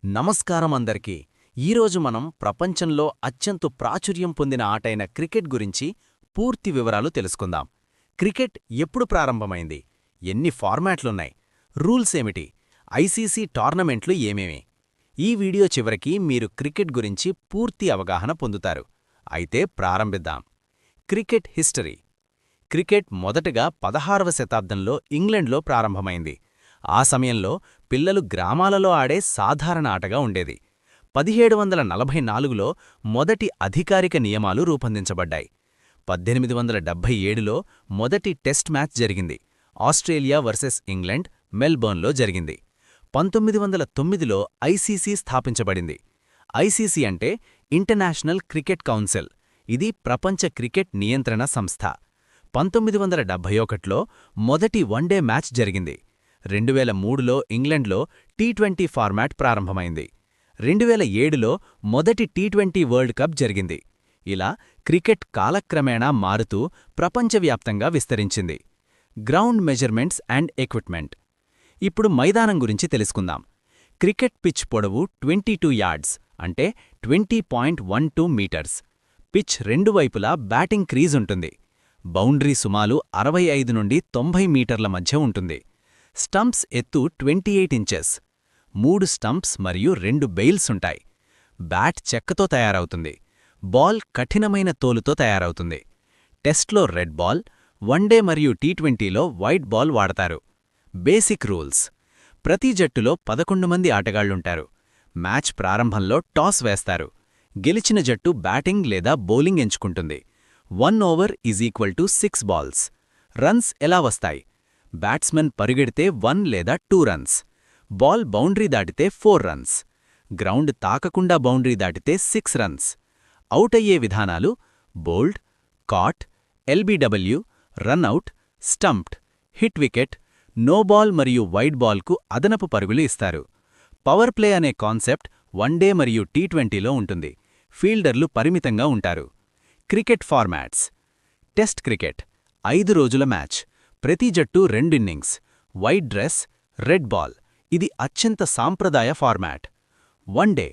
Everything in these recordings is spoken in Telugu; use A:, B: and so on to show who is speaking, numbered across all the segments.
A: నమస్కారం అందరికీ. ఈరోజు మనం ప్రపంచంలో అత్యంత ప్రాచుర్యం పొందిన ఆటైన క్రికెట్ గురించి పూర్తి వివరాలు తెలుసుకుందాం. క్రికెట్ ఎప్పుడు ప్రారంభమైంది, ఎన్ని ఫార్మాట్లున్నాయి, రూల్స్ ఏమిటి, ఐసీసీ టోర్నమెంట్లు ఏమేమి? ఈ వీడియో చివరికి మీరు క్రికెట్ గురించి పూర్తి అవగాహన పొందుతారు. అయితే ప్రారంభిద్దాం. Cricket history. క్రికెట్ మొదటగా 16వ శతాబ్దంలో ఇంగ్లండ్లో ప్రారంభమైంది. ఆ సమయంలో పిల్లలు గ్రామాలలో ఆడే సాధారణ ఆటగా ఉండేది. 1744లో మొదటి అధికారిక నియమాలు రూపొందించబడ్డాయి. 1877లో మొదటి టెస్ట్ మ్యాచ్ జరిగింది. ఆస్ట్రేలియా వర్సెస్ ఇంగ్లండ్, మెల్బోర్న్లో జరిగింది. 1909లో ఐసీసీ స్థాపించబడింది. ఐసీసీ అంటే ఇంటర్నేషనల్ క్రికెట్ కౌన్సిల్. ఇది ప్రపంచ క్రికెట్ నియంత్రణ సంస్థ. 1971లో మొదటి వన్డే మ్యాచ్ జరిగింది. 2003లో ఇంగ్లండ్లో టీ20 ఫార్మాట్ ప్రారంభమైంది. 2007లో మొదటి టీ20 వరల్డ్ కప్ జరిగింది. ఇలా క్రికెట్ కాలక్రమేణా మారుతూ ప్రపంచవ్యాప్తంగా విస్తరించింది. Ground measurements and equipment. ఇప్పుడు మైదానం గురించి తెలుసుకుందాం. క్రికెట్ పిచ్ పొడవు 22 యార్డ్స్ అంటే 20.12 మీటర్స్. పిచ్ రెండు వైపులా బ్యాటింగ్ క్రీజ్ ఉంటుంది. బౌండరీ సుమారు 65 నుండి 90 మీటర్ల మధ్య ఉంటుంది. స్టంప్స్ ఎత్తు 28 ఇంచెస్. 3 స్టంప్స్ మరియు 2 బెయిల్స్ ఉంటాయి. బ్యాట్ చెక్కతో తయారవుతుంది. బాల్ కఠినమైన తోలుతో తయారవుతుంది. టెస్ట్లో రెడ్ బాల్, వన్డే మరియు టీ20లో వైట్ బాల్ వాడతారు. Basic rules. ప్రతి జట్టులో 11 మంది ఆటగాళ్లుంటారు. మ్యాచ్ ప్రారంభంలో టాస్ వేస్తారు. గెలిచిన జట్టు బ్యాటింగ్ లేదా బౌలింగ్ ఎంచుకుంటుంది. 1 ఓవర్ = 6 బాల్స్. రన్స్ ఎలా వస్తాయి? బ్యాట్స్మెన్ పరుగెడితే 1 లేదా 2 రన్స్. బాల్ బౌండరీ దాటితే 4 రన్స్. గ్రౌండ్ తాకకుండా బౌండరీ దాటితే 6 రన్స్. అవుట్ అయ్యే విధానాలు: bowled, caught, LBW, run out, stumped, hit wicket, no ball మరియు వైడ్ బాల్కు అదనపు పరుగులు ఇస్తారు. పవర్ ప్లే అనే కాన్సెప్ట్ వన్డే మరియు టీ20లో ఉంటుంది. ఫీల్డర్లు పరిమితంగా ఉంటారు. Cricket formats. టెస్ట్ క్రికెట్ 5 రోజుల మ్యాచ్. ప్రతి జట్టు 2 innings. White dress, red ball. ఇది అత్యంత సాంప్రదాయ ఫార్మాట్. వన్డే.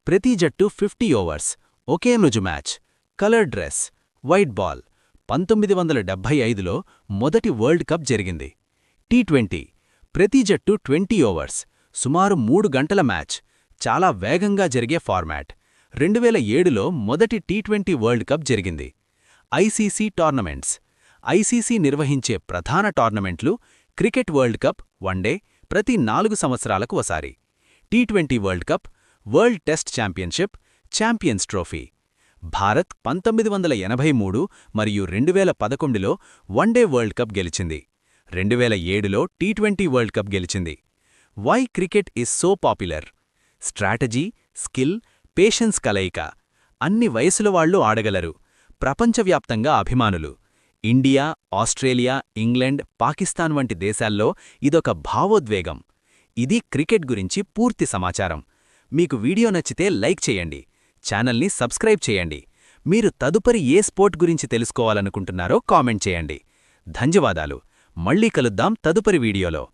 A: ప్రతి జట్టు 50 ఓవర్స్. ఒకే రోజు match. Colour dress, white ball. 1975లో మొదటి వరల్డ్ కప్ జరిగింది. టీ20. ప్రతి జట్టు 20 ఓవర్స్. సుమారు 3 గంటల మ్యాచ్. చాలా వేగంగా జరిగే ఫార్మాట్. 2007లో మొదటి టీ20 వరల్డ్ కప్ జరిగింది. ICC tournaments. ఐసీసీ నిర్వహించే ప్రధాన టోర్నమెంట్లు: క్రికెట్ వరల్డ్ కప్ వన్డే ప్రతి 4 సంవత్సరాలకు ఒకసారి, టీ20 world cup, world test championship, champions trophy. Bharat 1983 మరియు 2011లో వన్డే వరల్డ్ కప్ గెలిచింది. 2007లో టీ20 వరల్డ్ కప్ గెలిచింది. Why cricket is so popular? Strategy, skill, patience కలయిక. అన్ని వయసుల వాళ్లు ఆడగలరు. ప్రపంచవ్యాప్తంగా అభిమానులు. ఇండియా, ఆస్ట్రేలియా, ఇంగ్లండ్, పాకిస్తాన్ వంటి దేశాల్లో ఇదొక భావోద్వేగం. ఇది క్రికెట్ గురించి పూర్తి సమాచారం. మీకు వీడియో నచ్చితే లైక్ చేయండి. ఛానల్ని సబ్స్క్రైబ్ చేయండి. మీరు తదుపరి ఏ స్పోర్ట్ గురించి తెలుసుకోవాలనుకుంటున్నారో కామెంట్ చేయండి. ధన్యవాదాలు. మళ్ళీ కలుద్దాం తదుపరి వీడియోలో.